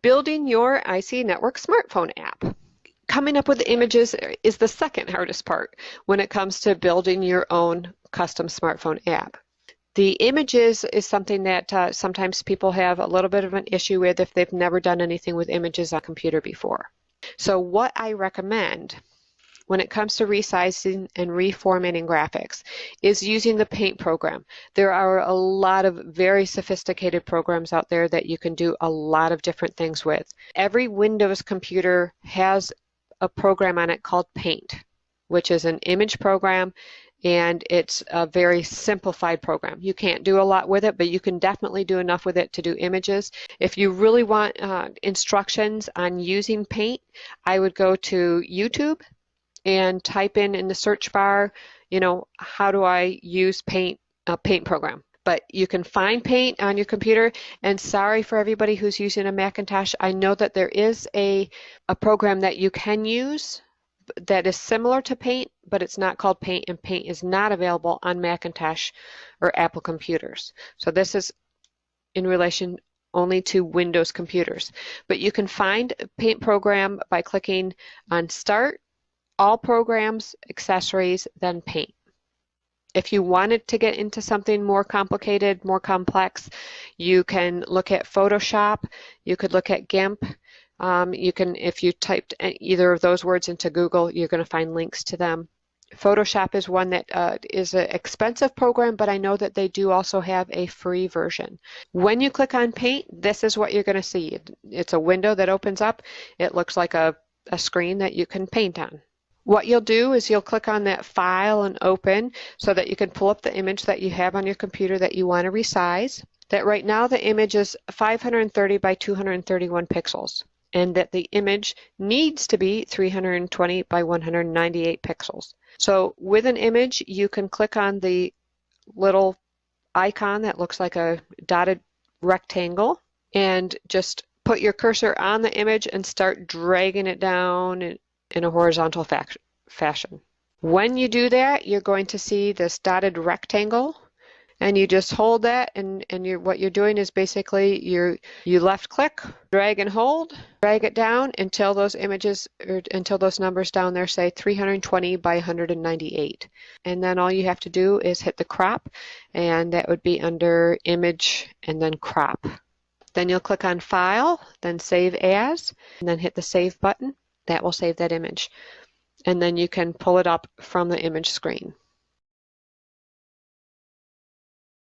Building your IC Network smartphone app. Coming up with the images is the second hardest part when it comes to building your own custom smartphone app. The images is something that sometimes people have a little bit of an issue with if they've never done anything with images on a computer before. So what I recommend when it comes to resizing and reformatting graphics is using the Paint program. There are a lot of very sophisticated programs out there that you can do a lot of different things with. Every Windows computer has a program on it called Paint, which is an image program, and it's a very simplified program. You can't do a lot with it, but you can definitely do enough with it to do images. If you really want instructions on using Paint, I would go to YouTube and type in the search bar, you know, how do I use Paint program. But you can find Paint on your computer, and sorry for everybody who's using a Macintosh. I know that there is a program that you can use that is similar to Paint, but it's not called Paint, and Paint is not available on Macintosh or Apple computers. So this is in relation only to Windows computers. But you can find a Paint program by clicking on Start, All Programs, Accessories, then Paint. If you wanted to get into something more complicated, more complex, you can look at Photoshop, you could look at GIMP. You can, if you typed either of those words into Google, you're going to find links to them. Photoshop is one that is an expensive program, but I know that they do also have a free version. When you click on Paint, this is what you're going to see. It's a window that opens up. It looks like a screen that you can paint on. What you'll do is you'll click on that file and open so that you can pull up the image that you have on your computer that you want to resize. That right now the image is 530 by 231 pixels, and that the image needs to be 320 by 198 pixels. So with an image, you can click on the little icon that looks like a dotted rectangle and just put your cursor on the image and start dragging it down in a horizontal fashion. When you do that, you're going to see this dotted rectangle, and you just hold that, and what you're doing is basically you left click, drag and hold, drag it down until those images, or until those numbers down there say 320 by 198. And then all you have to do is hit the crop, and that would be under Image and then Crop. Then you'll click on File, then Save As, and then hit the Save button. That will save that image. And then you can pull it up from the image screen.